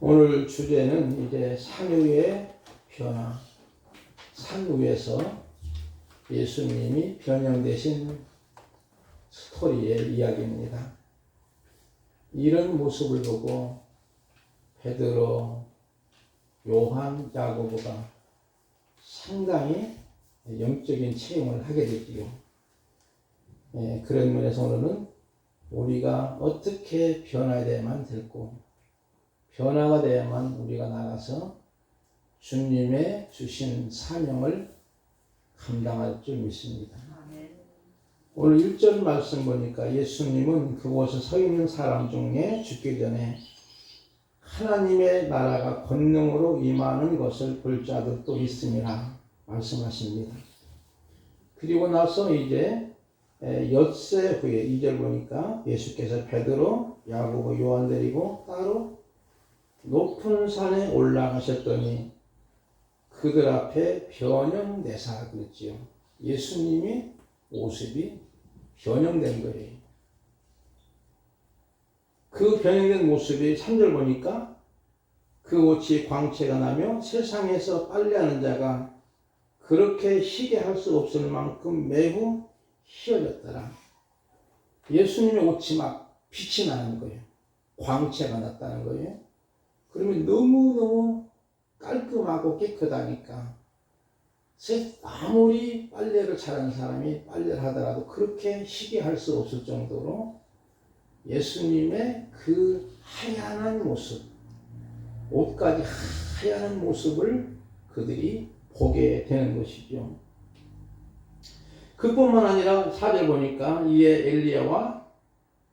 오늘 주제는 이제 산 위의 변화, 산 위에서 예수님이 변형되신 스토리의 이야기입니다. 이런 모습을 보고 베드로, 요한, 야고보가 상당히 영적인 체험을 하게 되지요. 그런 면에서 오늘은 우리가 어떻게 변화돼야만 될고, 변화가 돼야만 우리가 나가서 주님의 주신 사명을 감당할 줄 믿습니다. 오늘 1절 말씀 보니까 예수님은 그곳에 서 있는 사람 중에 죽기 전에 하나님의 나라가 권능으로 임하는 것을 볼 자들도 있음이라 말씀하십니다. 그리고 나서 이제 엿새 후에 2절 보니까 예수께서 베드로, 야고보, 요한 데리고 따로 높은 산에 올라가셨더니 그들 앞에 변형되사 그랬지요. 예수님이 모습이 변형된 거예요. 그 변형된 모습이 3절 보니까 그 옷이 광채가 나며 세상에서 빨래하는 자가 그렇게 희게 할 수 없을 만큼 매우 희어졌더라. 예수님의 옷이 막 빛이 나는 거예요. 광채가 났다는 거예요. 그러면 너무너무 깔끔하고 깨끗하니까 아무리 빨래를 잘하는 사람이 빨래를 하더라도 그렇게 희게 할 수 없을 정도로 예수님의 그 하얀한 모습, 옷까지 하얀한 모습을 그들이 보게 되는 것이죠. 그뿐만 아니라 4절 보니까 이에 엘리야와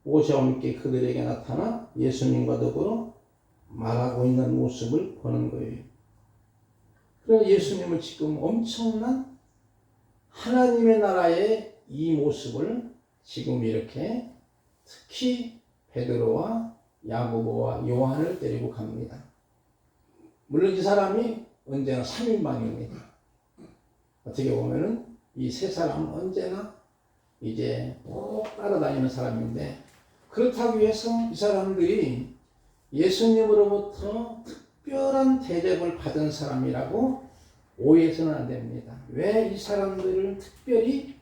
모세와 함께 그들에게 나타나 예수님과 더불어 말하고 있는 모습을 보는 거예요. 그래서 예수님은 지금 엄청난 하나님의 나라의 이 모습을 지금 이렇게 특히 베드로와 야고보와 요한을 데리고 갑니다. 물론 이 사람이 언제나 3인방입니다. 어떻게 보면은 이 세 사람은 언제나 이제 꼭 따라다니는 사람인데, 그렇다고 해서 이 사람들이 예수님으로부터 특별한 대접을 받은 사람이라고 오해해서는 안 됩니다. 왜 이 사람들을 특별히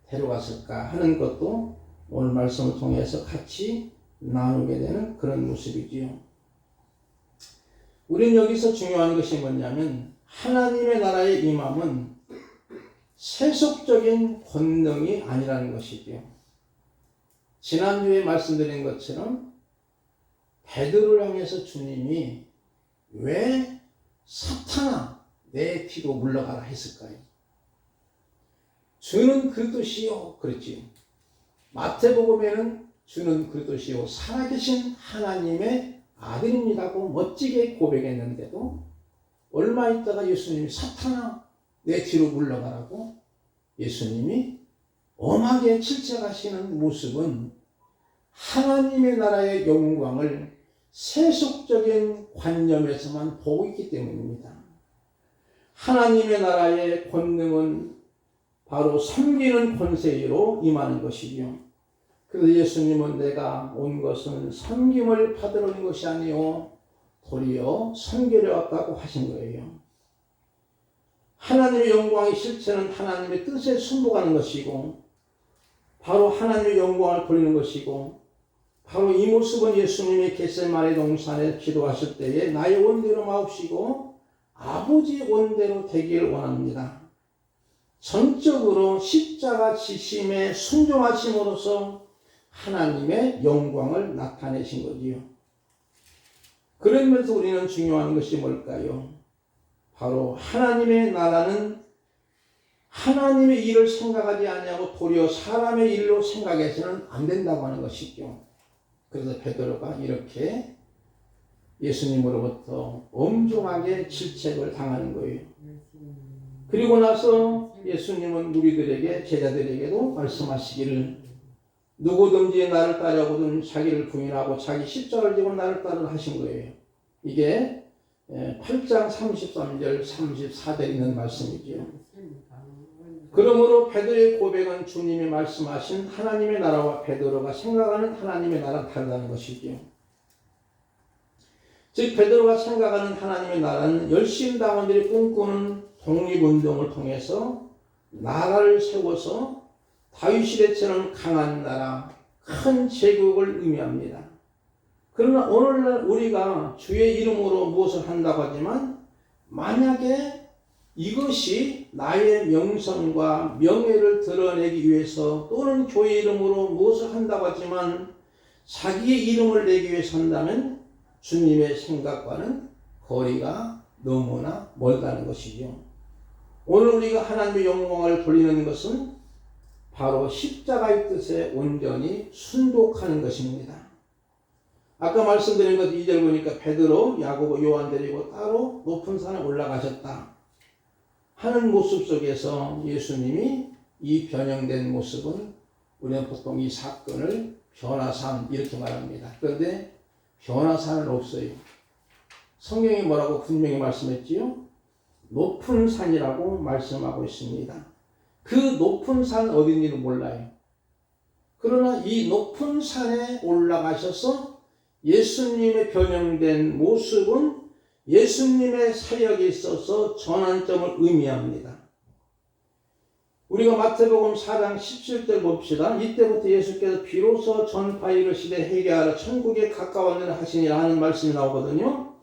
데려갔을까 하는 것도 오늘 말씀을 통해서 같이 나누게 되는 그런 모습이지요. 우리는 여기서 중요한 것이 뭐냐면 하나님의 나라의 임함은 세속적인 권능이 아니라는 것이지요. 지난주에 말씀드린 것처럼 베드로를 향해서 주님이 왜 사탄아 내 뒤로 물러가라 했을까요? 주는 그리스도시요 그랬지요. 마태복음에는 주는 그리스도시요 살아계신 하나님의 아들입니다고 멋지게 고백했는데도 얼마 있다가 예수님이 사탄아 내 뒤로 물러가라고 예수님이 엄하게 질책하시는 모습은 하나님의 나라의 영광을 세속적인 관념에서만 보고 있기 때문입니다. 하나님의 나라의 권능은 바로 섬기는 권세로 임하는 것이요. 그래서 예수님은 내가 온 것은 섬김을 받으러 온 것이 아니요 도리어 섬기려 왔다고 하신 거예요. 하나님의 영광의 실체는 하나님의 뜻에 순복하는 것이고 바로 하나님의 영광을 돌리는 것이고, 바로 이 모습은 예수님이 겟세마네 동산에 기도하실 때에 나의 원대로 마옵시고 아버지의 원대로 되기를 원합니다. 전적으로 십자가 지심에 순종하심으로써 하나님의 영광을 나타내신 거지요. 그러면서 우리는 중요한 것이 뭘까요? 바로 하나님의 나라는 하나님의 일을 생각하지 아니하고 도리어 사람의 일로 생각해서는 안 된다고 하는 것이죠. 그래서 베드로가 이렇게 예수님으로부터 엄중하게 질책을 당하는 거예요. 그리고 나서 예수님은 우리들에게, 제자들에게도 말씀하시기를 누구든지 나를 따르거든 자기를 부인하고 자기 십자가를 지고 나를 따르라 하신 거예요. 이게 8장 33절 34절에 있는 말씀이지요. 그러므로 베드로의 고백은 주님이 말씀하신 하나님의 나라와 베드로가 생각하는 하나님의 나라는 다르다는 것이지요. 즉 베드로가 생각하는 하나님의 나라는 열심당원들이 꿈꾸는 독립운동을 통해서 나라를 세워서 다윗 시대처럼 강한 나라, 큰 제국을 의미합니다. 그러나 오늘날 우리가 주의 이름으로 무엇을 한다고 하지만 만약에 이것이 나의 명성과 명예를 드러내기 위해서 또는 교회 이름으로 무엇을 한다고 하지만 자기의 이름을 내기 위해서 한다면 주님의 생각과는 거리가 너무나 멀다는 것이죠. 오늘 우리가 하나님의 영광을 돌리는 것은 바로 십자가의 뜻에 온전히 순독하는 것입니다. 아까 말씀드린 것 2절 보니까 베드로, 야고보, 요한 데리고 따로 높은 산에 올라가셨다 하는 모습 속에서 예수님이 이 변형된 모습은 우리는 보통 이 사건을 변화산 이렇게 말합니다. 그런데 변화산은 없어요. 성경이 뭐라고 분명히 말씀했지요? 높은 산이라고 말씀하고 있습니다. 그 높은 산 어딘지는 몰라요. 그러나 이 높은 산에 올라가셔서 예수님의 변형된 모습은 예수님의 사역에 있어서 전환점을 의미합니다. 우리가 마태복음 4장 17절 봅시다. 이때부터 예수께서 비로소 전파 이르시되 회개하라 천국에 가까웠느니라 하시니라 하는 말씀이 나오거든요.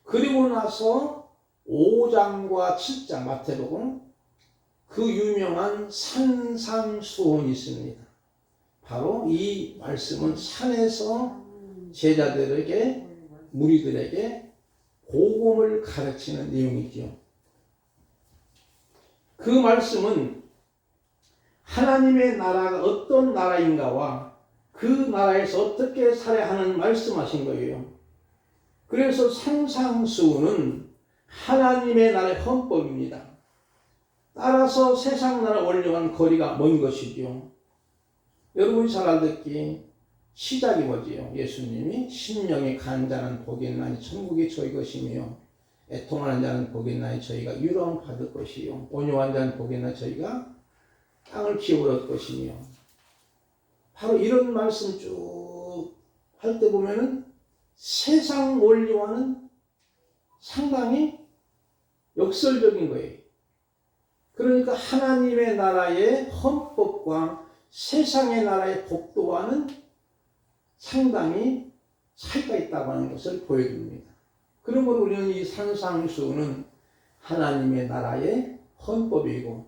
그리고 나서 5장과 7장 마태복음 그 유명한 산상수훈이 있습니다. 바로 이 말씀은 산에서 제자들에게 무리들에게 복음을 가르치는 내용이죠. 그 말씀은 하나님의 나라가 어떤 나라인가와 그 나라에서 어떻게 살아야 하는 말씀하신 거예요. 그래서 산상수훈은 하나님의 나라의 헌법입니다. 따라서 세상 나라 원리와는 거리가 먼 것이죠. 여러분이 잘 알듣기 시작이 뭐지요? 예수님이 심령이 간 자는 복이 있나니 천국이 저희 것이며 애통하는 자는 복이 있나니 저희가 유로움 받을 것이요 온유한 자는 복이 있나니 저희가 땅을 기업을 얻을 것이며 바로 이런 말씀 쭉 할 때 보면은 세상 원리와는 상당히 역설적인 거예요. 그러니까 하나님의 나라의 헌법과 세상의 나라의 법도와는 상당히 차이가 있다고 하는 것을 보여줍니다. 그러므로 우리는 이 산상수훈은 하나님의 나라의 헌법이고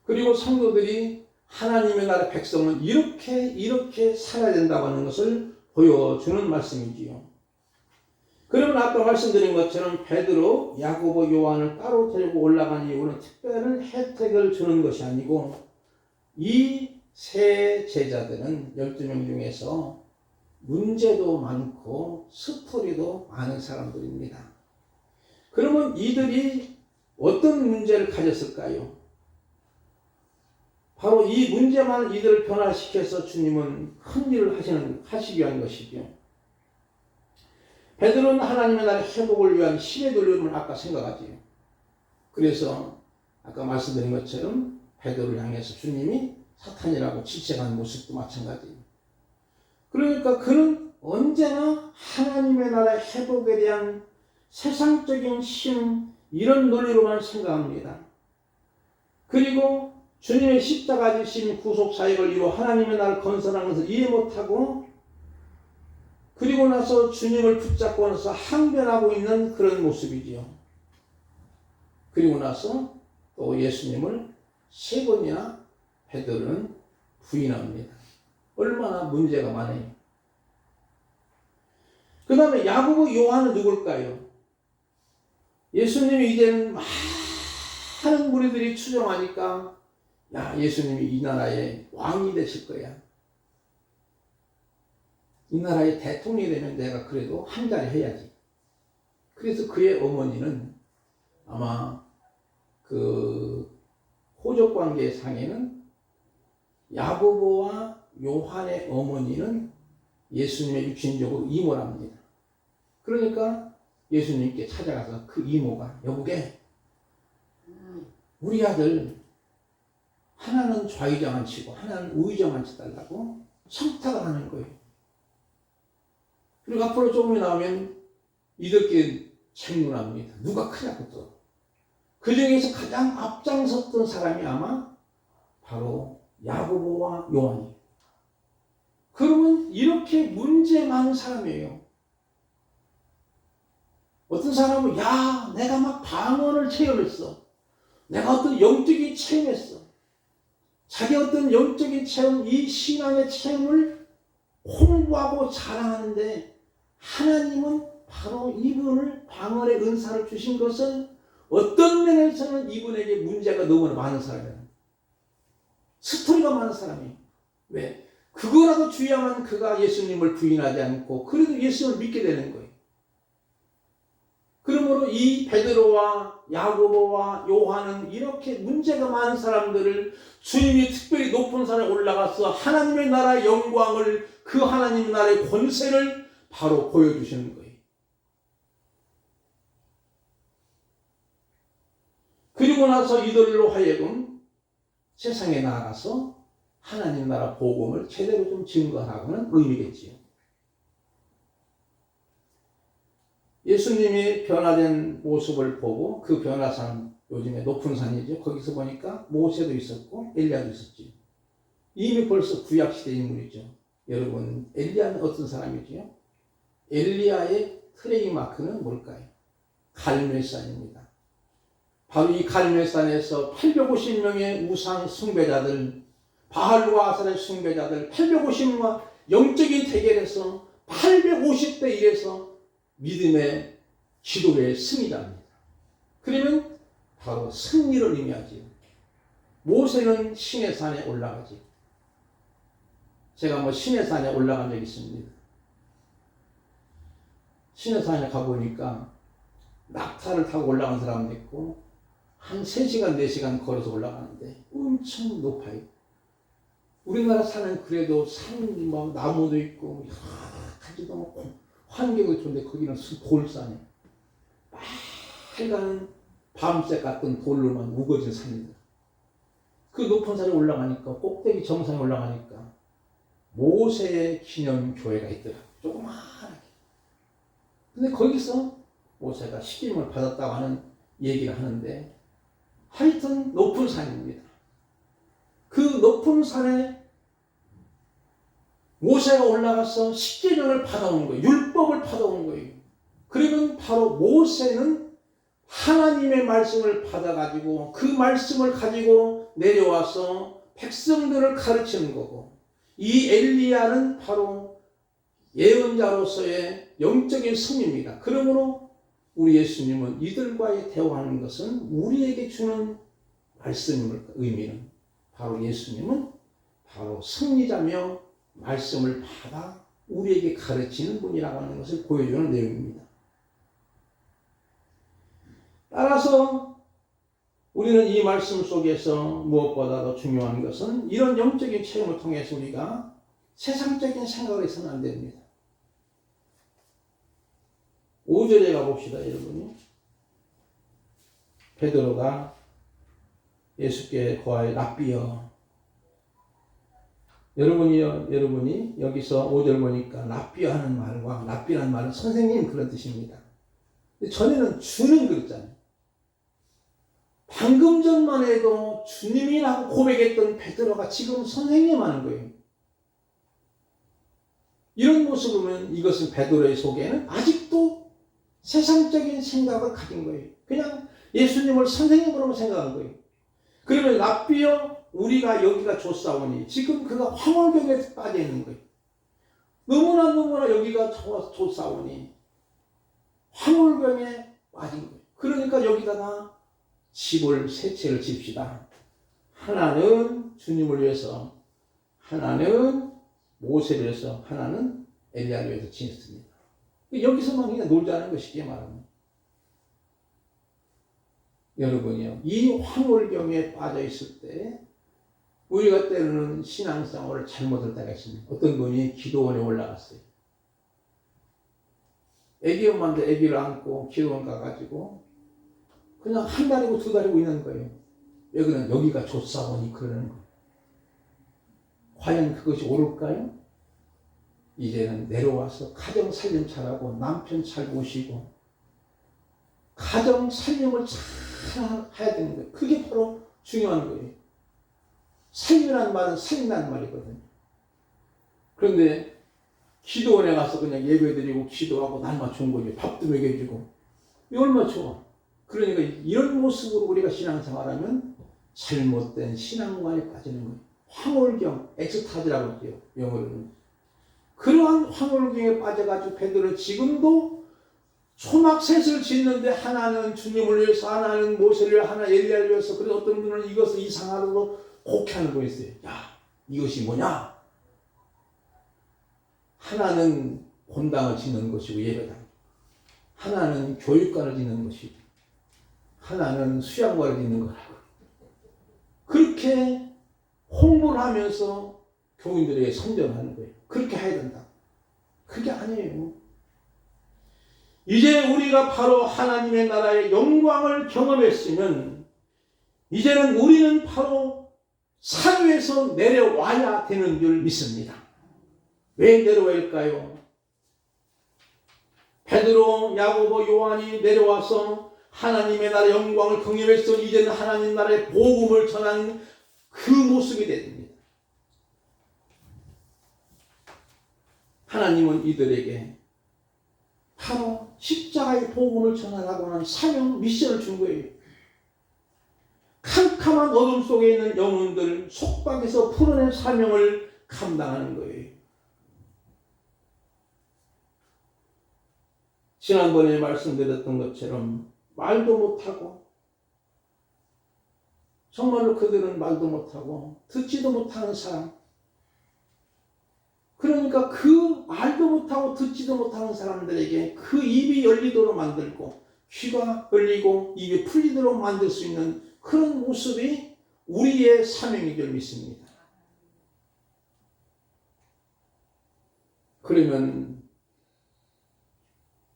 그리고 성도들이 하나님의 나라 백성은 이렇게 살아야 된다고 하는 것을 보여주는 말씀이지요. 그러면 아까 말씀드린 것처럼 베드로, 야고보, 요한을 따로 데리고 올라간 이유는 특별한 혜택을 주는 것이 아니고 이 세 제자들은 12명 중에서 문제도 많고 스토리도 많은 사람들입니다. 그러면 이들이 어떤 문제를 가졌을까요? 바로 이 문제 많은 이들을 변화시켜서 주님은 큰 일을 하시기 위한 것이죠. 베드로는 하나님의 나라의 회복을 위한 신의 돌림을 아까 생각하지요. 그래서 아까 말씀드린 것처럼 베드로를 향해서 주님이 사탄이라고 질책하는 모습도 마찬가지입니다. 그러니까 그는 언제나 하나님의 나라의 회복에 대한 세상적인 신 이런 논리로만 생각합니다. 그리고 주님의 십자가 지신 구속 사역을 이루어 하나님의 나라를 건설하는 것을 이해 못하고 그리고 나서 주님을 붙잡고 나서 항변하고 있는 그런 모습이지요. 그리고 나서 또 예수님을 3번이나 베드로는 부인합니다. 얼마나 문제가 많아요. 그 다음에 야고보, 요한은 누굴까요? 예수님이 이제는 많은 무리들이 추종하니까 야, 예수님이 이 나라의 왕이 되실 거야. 이 나라의 대통령이 되면 내가 그래도 한 자리 해야지. 그래서 그의 어머니는 아마 그 호적 관계 상에는 야고보와 요한의 어머니는 예수님의 육신적으로 이모랍니다. 그러니까 예수님께 찾아가서 그 이모가 여보게 우리 아들 하나는 좌의정 앉히고 하나는 우의정 앉혀달라고 청탁을 하는 거예요. 그리고 앞으로 조금이 나오면 이렇게 질문합니다. 누가 크냐고 또. 그 중에서 가장 앞장섰던 사람이 아마 바로 야고보와 요한이에요. 그러면 이렇게 문제 많은 사람이에요. 어떤 사람은 내가 막 방언을 체험했어. 내가 어떤 영적인 체험했어. 자기 어떤 영적인 체험, 이 신앙의 체험을 홍보하고 자랑하는데 하나님은 바로 이분을 방언의 은사를 주신 것은 어떤 면에서는 이분에게 문제가 너무나 많은 사람이에요. 스토리가 많은 사람이에요. 왜? 그거라도 주야만 그가 예수님을 부인하지 않고 그래도 예수님을 믿게 되는 거예요. 그러므로 이 베드로와 야고보와 요한은 이렇게 문제가 많은 사람들을 주님이 특별히 높은 산에 올라가서 하나님의 나라의 영광을, 그 하나님 나라의 권세를 바로 보여주시는 거예요. 그리고 나서 이들로 하여금 세상에 나가서 하나님 나라 복음을 제대로 좀 증거하고는 의미겠지요. 예수님이 변화된 모습을 보고 그 변화산, 요즘에 높은 산이죠. 거기서 보니까 모세도 있었고 엘리야도 있었지. 이미 벌써 구약시대 인물이죠. 여러분, 엘리야는 어떤 사람이지요? 엘리야의 트레이마크는 뭘까요? 갈멜산입니다. 바로 이 갈멜산에서 850명의 우상 숭배자들, 바알과 아사의 숭배자들 850명과 영적인 대결에서 850대 1에서 믿음의 기도의 승리랍니다. 그러면 바로 승리를 의미하지요. 모세는 신의 산에 올라가지. 제가 신의 산에 올라간 적이 있습니다. 신의 산에 가보니까 낙타를 타고 올라간 사람도 있고 한 3시간, 4시간 걸어서 올라가는데 엄청 높아요. 우리나라 산은 그래도 나무도 있고 여러 가지도 환경이 좋은데 거기는 돌산이에요. 빨간 밤색 같은 돌로만 우거진 산이다. 그 높은 산에 올라가니까 꼭대기 정상에 올라가니까 모세의 기념교회가 있더라고요. 조그마하게. 근데 거기서 모세가 식임을 받았다고 하는 얘기를 하는데 하여튼 높은 산입니다. 그 높은 산에 모세가 올라가서 십계명을 받아온 거예요. 율법을 받아온 거예요. 그러면 바로 모세는 하나님의 말씀을 받아가지고 그 말씀을 가지고 내려와서 백성들을 가르치는 거고, 이 엘리야는 바로 예언자로서의 영적인 승리입니다. 그러므로 우리 예수님은 이들과의 대화하는 것은 우리에게 주는 말씀을 의미는 바로 예수님은 바로 승리자며 말씀을 받아 우리에게 가르치는 분이라고 하는 것을 보여주는 내용입니다. 따라서 우리는 이 말씀 속에서 무엇보다도 중요한 것은 이런 영적인 체험을 통해서 우리가 세상적인 생각을 해서는 안 됩니다. 5절에 가봅시다, 여러분이. 베드로가 예수께 거하여 랍비여. 여러분이 여기서 5절 보니까 랍비여 하는 말과 랍비라는 말은 선생님 그런 뜻입니다. 전에는 주는 그랬잖아요. 방금 전만 해도 주님이라고 고백했던 베드로가 지금 선생님 하는 거예요. 이런 모습을 보면 이것은 베드로의 속에는 아직도 세상적인 생각을 가진 거예요. 그냥 예수님을 선생님으로 생각한 거예요. 그러면 랍비여 우리가 여기가 좋사오니 지금 그가 황홀병에 빠져 있는 거예요. 너무나 여기가 좋사오니 황홀병에 빠진 거예요. 그러니까 여기다가 집을 세 채를 집시다. 하나는 주님을 위해서, 하나는 모세를 위해서, 하나는 엘리야를 위해서 지었습니다. 여기서만 그냥 놀자는 것이기에 말하면. 여러분이요, 이 황홀경에 빠져 있을 때 우리가 때로는 신앙생활을 잘못할 때가 있습니다. 어떤 분이 기도원에 올라갔어요. 애기 엄마한테 애기를 안고 기도원 가가지고 그냥 한 달이고 두 달이고 있는 거예요. 왜 그러냐? 여기가 좋사오니 그러는 거예요. 과연 그것이 옳을까요? 이제는 내려와서 가정 살림 잘하고 남편 잘 모시고 가정 살림을 잘 해야 되는 거예요. 그게 바로 중요한 거예요. 살림이라는 말은 살인다는 말이거든요. 그런데 기도원에 가서 그냥 예배드리고 기도하고 날만 좋은 거죠. 밥도 먹여주고. 이거 얼마나 좋아. 그러니까 이런 모습으로 우리가 신앙생활하면 잘못된 신앙관에 빠지는 거예요. 황홀경, 엑스타즈라고 하죠. 영어로는. 그러한 황홀경에 빠져가지고 베드로는 지금도 초막셋을 짓는데 하나는 주님을 위해서, 하나는 모세를, 하나 엘리야를 위해서, 그래서 어떤 분은 이것을 이상하다고 곡해하는 거 있어요. 야, 이것이 뭐냐? 하나는 본당을 짓는 것이고 예배당, 하나는 교육관을 짓는 것이고, 하나는 수양관을 짓는 거라고. 그렇게 홍보를 하면서 교인들에게 선전하는 거예요. 그렇게 해야 된다. 그게 아니에요. 이제 우리가 바로 하나님의 나라의 영광을 경험했으면 이제는 우리는 바로 산 위에서 내려와야 되는 줄 믿습니다. 왜 내려와일까요? 베드로, 야고보, 요한이 내려와서 하나님의 나라의 영광을 경험해서 이제는 하나님 나라의 복음을 전하는 그 모습이 됩니다. 하나님은 이들에게 바로 십자가의 복음을 전하라고 하는 사명, 미션을 준 거예요. 캄캄한 어둠 속에 있는 영혼들 속박에서 풀어낸 사명을 감당하는 거예요. 지난번에 말씀드렸던 것처럼 말도 못하고, 정말로 그들은 말도 못하고 듣지도 못하는 사람, 그러니까 그 말도 못하고 듣지도 못하는 사람들에게 그 입이 열리도록 만들고 귀가 열리고 입이 풀리도록 만들 수 있는 그런 모습이 우리의 사명인 줄 믿습니다. 그러면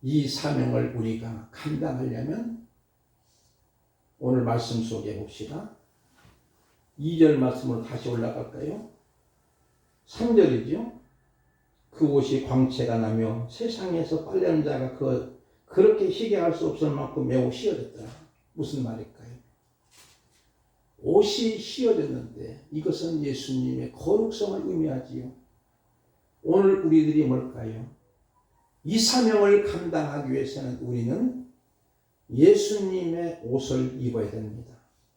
이 사명을 우리가 감당하려면 오늘 말씀 속에 봅시다. 2절 말씀으로 다시 올라갈까요? 3절이죠. 그 옷이 광채가 나며 세상에서 빨래하는 자가 그렇게 희게 할 수 없을 만큼 매우 희어졌더라. 무슨 말일까요? 옷이 희어졌는데 이것은 예수님의 거룩성을 의미하지요. 오늘 우리들이 뭘까요? 이 사명을 감당하기 위해서는 우리는 예수님의 옷을 입어야 됩니다.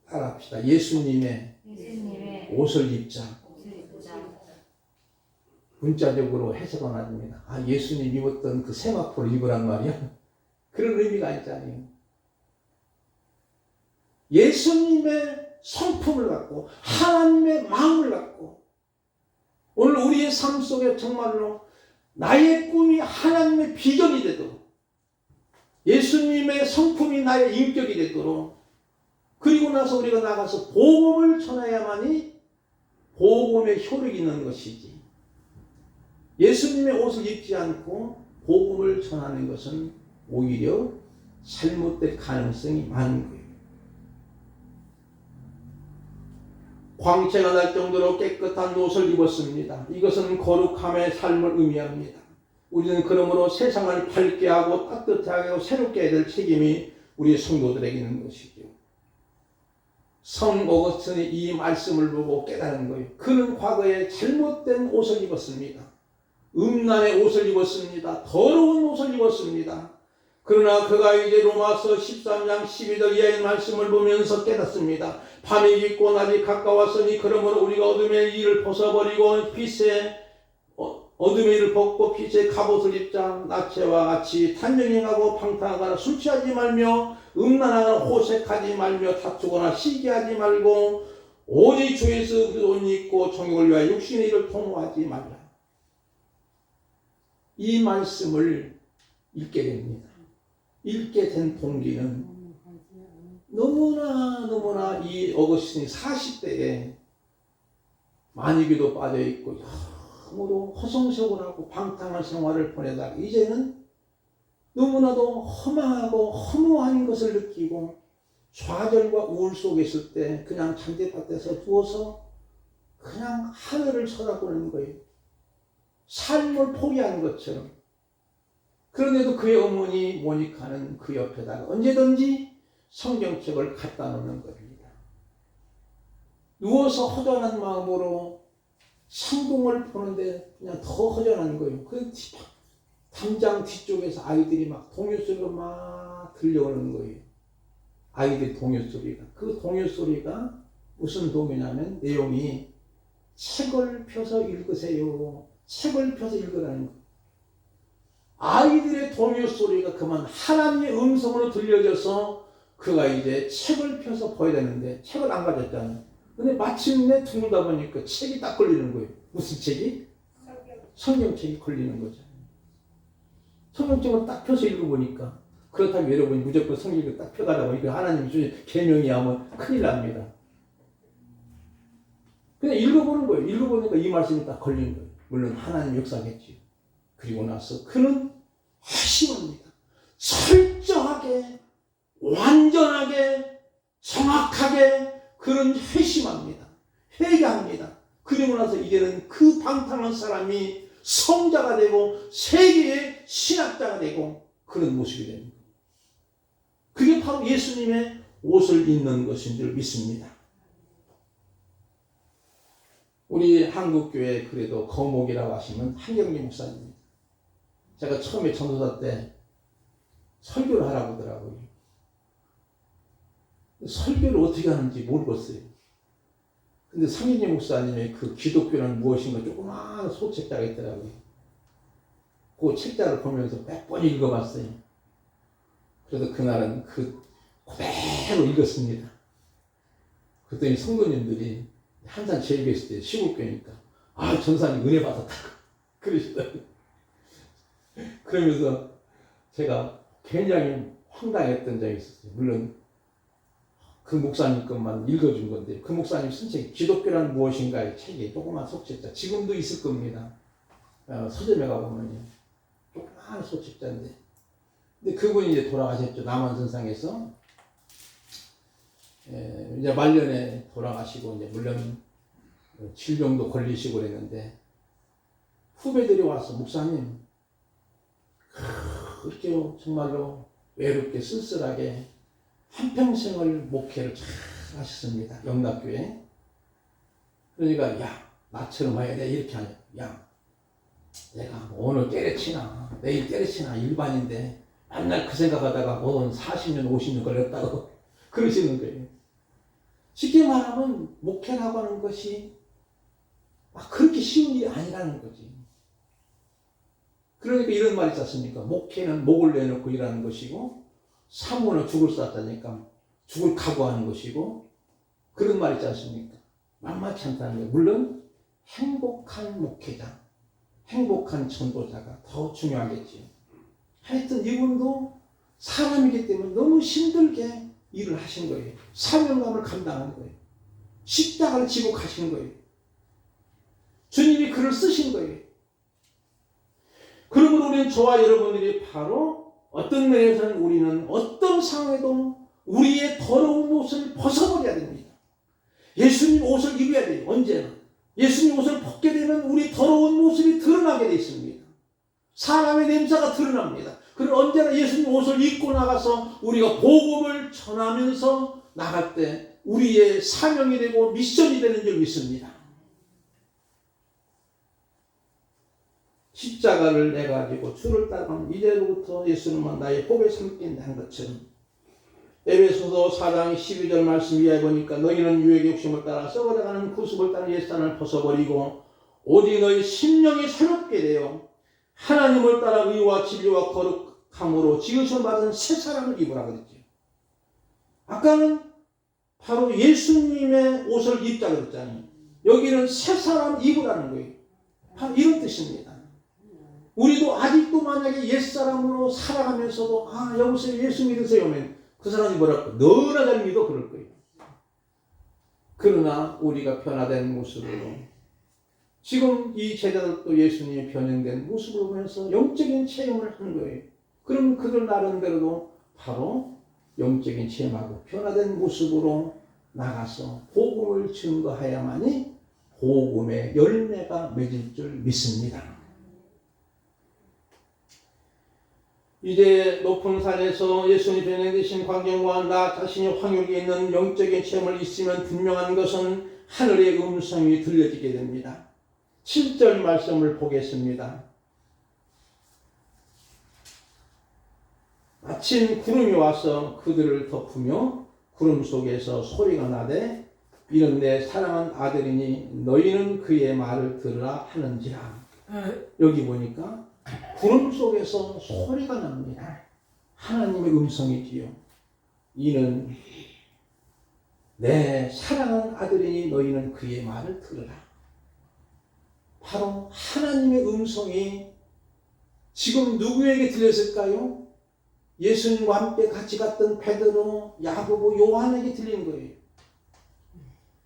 따라합시다. 예수님의 옷을 입자. 문자적으로 해석은 아닙니다. 아, 예수님 입었던 그 세마포를 입으란 말이야? 그런 의미가 아니잖아요. 예수님의 성품을 갖고 하나님의 마음을 갖고 오늘 우리의 삶 속에 정말로 나의 꿈이 하나님의 비전이 되도록, 예수님의 성품이 나의 인격이 되도록, 그리고 나서 우리가 나가서 복음을 전해야만이 복음의 효력이 있는 것이지, 예수님의 옷을 입지 않고 복음을 전하는 것은 오히려 잘못될 가능성이 많은 거예요. 광채가 날 정도로 깨끗한 옷을 입었습니다. 이것은 거룩함의 삶을 의미합니다. 우리는 그러므로 세상을 밝게 하고 따뜻하게 하고 새롭게 해야 될 책임이 우리 성도들에게 있는 것이죠. 성 어거스틴이 이 말씀을 보고 깨달은 거예요. 그는 과거에 잘못된 옷을 입었습니다. 음란의 옷을 입었습니다. 더러운 옷을 입었습니다. 그러나 그가 이제 로마서 13장 12절 이하의 말씀을 보면서 깨닫습니다. 밤이 깊고 낮이 가까웠으니 그러므로 우리가 어둠의 일을 벗어버리고 어둠의 일을 벗고 빛의 갑옷을 입자. 낮에와 같이 탄전행하고 방탕하거나 술 취하지 말며 음란하거나 호색하지 말며 다투거나 시기하지 말고 오직 주 예수 그리스도 옷 입고 정욕을 위하여 육신의 일을 통호하지 말라. 이 말씀을 읽게 됩니다. 읽게 된 동기는 너무나 이 어거스틴이 40대에 만이기도 빠져있고 너무도 허송세월하고 방탕한 생활을 보내다가 이제는 너무나도 허망하고 허무한 것을 느끼고 좌절과 우울 속에 있을 때 그냥 잔디밭에서 누워서 그냥 하늘을 쳐다보는 거예요. 삶을 포기한 것처럼. 그런데도 그의 어머니 모니카는 그 옆에다가 언제든지 성경책을 갖다 놓는 겁니다. 누워서 허전한 마음으로 성경을 보는데 그냥 더 허전한 거예요. 그 담장 뒤쪽에서 아이들이 막 동요소리가 막 들려오는 거예요. 아이들 동요소리가. 그 동요소리가 무슨 동요냐면 내용이 책을 펴서 읽으세요. 책을 펴서 읽으라는 거예요. 아이들의 동요소리가 그만 하나님의 음성으로 들려져서 그가 이제 책을 펴서 봐야 되는데 책을 안 가졌잖아요. 근데 마침내 두르다 보니까 책이 딱 걸리는 거예요. 무슨 책이? 성경책이 걸리는 거죠. 성경책을 딱 펴서 읽어보니까 그렇다면 여러분이 무조건 성경을 딱 펴가다 보니까 하나님이 주신 계명이야 뭐 큰일 납니다. 그냥 읽어보는 거예요. 읽어보니까 이 말씀이 딱 걸린 거예요. 물론 하나님 역사겠지요. 그리고 나서 그는 확신합니다. 철저하게, 완전하게, 정확하게 그는 회심합니다. 회개합니다. 그리고 나서 이제는 그 방탕한 사람이 성자가 되고 세계의 신학자가 되고 그런 모습이 됩니다. 그게 바로 예수님의 옷을 입는 것인 줄 믿습니다. 우리 한국교회 그래도 거목이라고 하시면 한경리 목사님입니다. 제가 처음에 전도사 때 설교를 하라고 하더라고요. 설교를 어떻게 하는지 모르겠어요. 근데 상인리 목사님의 그 기독교는 무엇인가 조그마한 소책자가 있더라고요. 그 책자를 보면서 몇 번 읽어봤어요. 그래서 그날은 그대로 읽었습니다. 그랬더니 성도님들이 항상 제 얘기 했을 때 시골교니까 전사님 은혜 받았다고 그러시더라고요. 그러면서 제가 굉장히 황당했던 적이 있었어요. 물론 그 목사님 것만 읽어준 건데 그 목사님 쓴 책이 기독교란 무엇인가의 책이 조그만 소책자 지금도 있을 겁니다. 서점에 가보면 조그만 소책자인데 근데 그분이 이제 돌아가셨죠. 남한선상에서 이제 말년에 돌아가시고 이제 물론 질병도 걸리시고 그랬는데 후배들이 와서 목사님 그렇게 정말로 외롭게 쓸쓸하게 한평생을 목회를 잘 하셨습니다. 영락교회. 그러니까 야 나처럼 해야 돼 이렇게 하냐. 야 내가 오늘 때려치나 내일 때려치나 일반인데 맨날 그 생각하다가 40년 50년 걸렸다고 그러시는 거예요. 쉽게 말하면 목회라고 하는 것이 그렇게 쉬운 일이 아니라는 거지. 그러니까 이런 말이 있지 않습니까? 목회는 목을 내놓고 일하는 것이고 사모는 죽을 쐈다니까 죽을 각오하는 것이고 그런 말이 있지 않습니까? 만만치 않다는 거예요. 물론 행복한 목회자, 행복한 전도자가 더 중요하겠지요. 하여튼 이분도 사람이기 때문에 너무 힘들게 일을 하신 거예요. 사명감을 감당한 거예요. 십자가를 지고 가신 거예요. 주님이 그를 쓰신 거예요. 그러므로 우리는 저와 여러분들이 바로 어떤 면에서는 우리는 어떤 상황에도 우리의 더러운 옷을 벗어버려야 됩니다. 예수님 옷을 입어야 돼요. 언제나. 예수님 옷을 벗게 되면 우리 더러운 모습이 드러나게 되어 있습니다. 사람의 냄새가 드러납니다. 그리고 언제나 예수님 옷을 입고 나가서 우리가 복음을 전하면서 나갈 때 우리의 사명이 되고 미션이 되는 줄 믿습니다. 십자가를 내가지고 주를 따르면 이제로부터 예수님은 나의 복에 삼겠다 한 것처럼 에베소서 4장 12절 말씀 이하에 보니까 너희는 유혹의 욕심을 따라 썩어가는 구습을 따라 옛사람을 벗어버리고 오직 너희 심령이 새롭게 되어 하나님을 따라 의와 진리와 거룩함으로 지으셔 받은 새 사람을 입으라 그랬죠. 아까는 바로 예수님의 옷을 입자 그랬잖아요. 여기는 새 사람 입으라는 거예요. 바로 이런 뜻입니다. 우리도 아직도 만약에 옛사람으로 살아가면서도 여보세요 예수 믿으세요 하면 그 사람이 뭐라고 너나 잘 믿어 그럴 거예요. 그러나 우리가 변화된 모습으로 지금 이 제자들도 예수님의 변형된 모습을 보면서 영적인 체험을 하는 거예요. 그럼 그들 나름대로도 바로 영적인 체험하고 변화된 모습으로 나가서 복음을 증거해야만이 복음의 열매가 맺을 줄 믿습니다. 이제 높은 산에서 예수님이 변행되신 광경과 나 자신이 황홀에 있는 영적인 체험을 있으면 분명한 것은 하늘의 음성이 들려지게 됩니다. 7절 말씀을 보겠습니다. 마침 구름이 와서 그들을 덮으며 구름 속에서 소리가 나되 이는 내 사랑하는 아들이니 너희는 그의 말을 들으라 하는지라. 여기 보니까 구름 속에서 소리가 납니다. 하나님의 음성이지요. 이는 내 사랑하는 아들이니 너희는 그의 말을 들으라. 바로 하나님의 음성이 지금 누구에게 들렸을까요? 예수님과 함께 같이 갔던 베드로, 야고보, 요한에게 들린 거예요.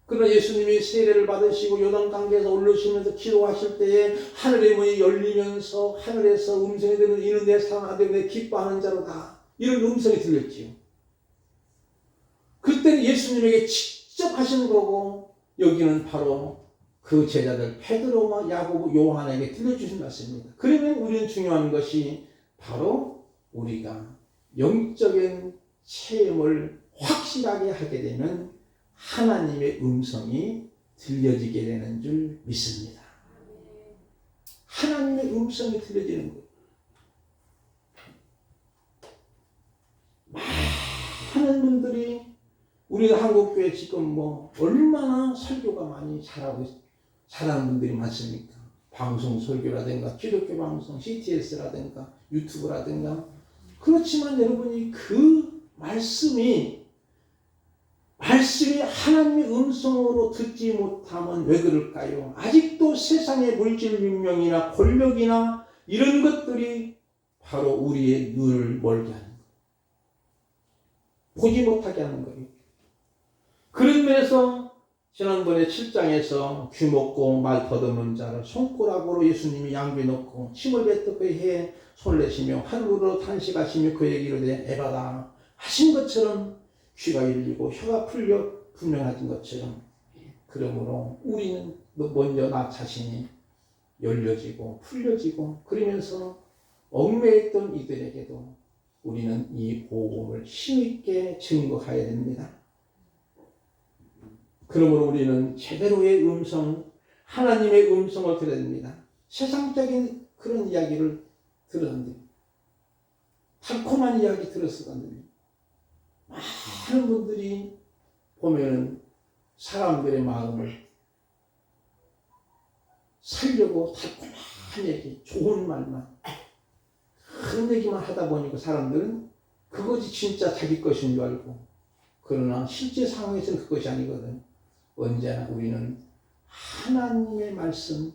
그러나 예수님이 세례를 받으시고 요단강에서 올라오시면서 기도하실 때에 하늘의 문이 열리면서 하늘에서 음성이 들으면 이는 내 사랑하는 아들이 내 기뻐하는 자로다. 이런 음성이 들렸지요. 그때는 예수님에게 직접 하신 거고 여기는 바로 그 제자들 베드로와 야고보, 요한에게 들려주신 말씀입니다. 그러면 우리는 중요한 것이 바로 우리가 영적인 체험을 확실하게 하게 되면 하나님의 음성이 들려지게 되는 줄 믿습니다. 하나님의 음성이 들려지는 거예요. 많은 분들이 우리 한국교회 지금 얼마나 설교가 많이 잘하는 분들이 많습니까? 방송 설교라든가 기독교 방송, CTS라든가 유튜브라든가. 그렇지만 여러분이 그 말씀이 하나님의 음성으로 듣지 못하면 왜 그럴까요? 아직도 세상의 물질 문명이나 권력이나 이런 것들이 바로 우리의 눈을 멀게 하는 거예요. 보지 못하게 하는 거예요. 그런 면에서 지난번에 7장에서 귀 먹고 말 더듬는 자를 손가락으로 예수님이 양귀 넣고 침을 뱉어 그의 혀에 손을 내시며 하늘으로 탄식하시며 그에게 이르되 에바다 하신 것처럼 귀가 열리고 혀가 풀려 분명해진 것처럼, 그러므로 우리는 먼저 나 자신이 열려지고 풀려지고 그러면서 얽매였던 이들에게도 우리는 이 복음을 힘있게 증거해야 됩니다. 그러므로 우리는 제대로의 음성, 하나님의 음성을 들어야 됩니다. 세상적인 그런 이야기를 들었는데, 달콤한 이야기 들었을 건데, 많은 분들이 보면은 사람들의 마음을 살려고 달콤한 얘기, 좋은 말만, 그런 얘기만 하다 보니까 사람들은 그것이 진짜 자기 것인 줄 알고, 그러나 실제 상황에서는 그것이 아니거든. 언제나 우리는 하나님의 말씀,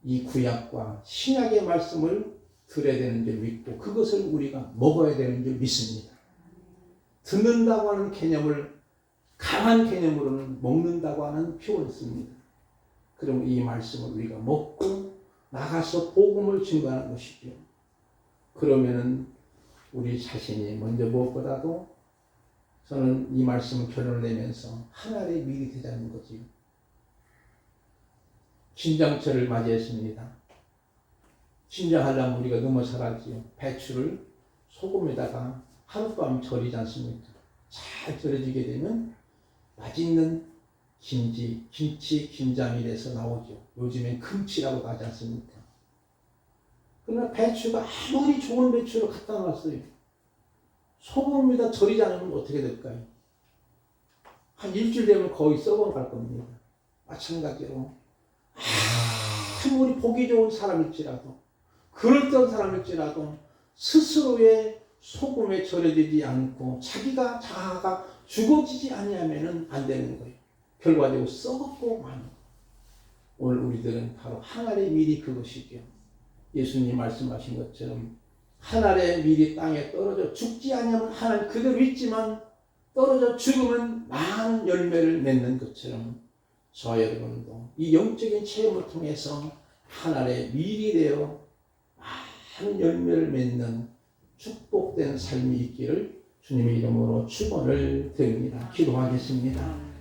이 구약과 신약의 말씀을 들어야 되는 줄 믿고 그것을 우리가 먹어야 되는 줄 믿습니다. 듣는다고 하는 개념을 강한 개념으로는 먹는다고 하는 표현을 씁니다. 그럼 이 말씀을 우리가 먹고 나가서 복음을 증거하는 것이죠. 그러면은 우리 자신이 먼저 무엇보다도 저는 이 말씀을 결론을 내면서 하나의 밀이 되자는 거지요. 신장철을 맞이했습니다. 신장하려면 우리가 너무 잘 알지요. 배추를 소금에다가 하룻밤 절이지 않습니까? 잘 절여지게 되면 맛있는 김치, 김장이 돼서 나오죠. 요즘엔 금치라고 하지 않습니까? 그러나 배추가 아무리 좋은 배추를 갖다 놨어요. 소금에다 절이지 않으면 어떻게 될까요? 한 일주일 되면 거의 썩어갈 겁니다. 마찬가지로 아무리 보기 좋은 사람일지라도, 그럴듯한 사람일지라도 스스로의 소금에 절여지지 않고 자아가 죽어지지 아니하면 안 되는 거예요. 결과적으로 썩었고 마는 거예요. 오늘 우리들은 바로 하늘의 밀이 그것이죠. 예수님 말씀하신 것처럼 하늘의 밀이 땅에 떨어져 죽지 아니하면 하늘 그대로 있지만 떨어져 죽으면 많은 열매를 맺는 것처럼 저와 여러분도 이 영적인 체험을 통해서 하늘의 밀이 되어 많은 열매를 맺는 축복된 삶이 있기를 주님의 이름으로 축원을 드립니다. 기도하겠습니다.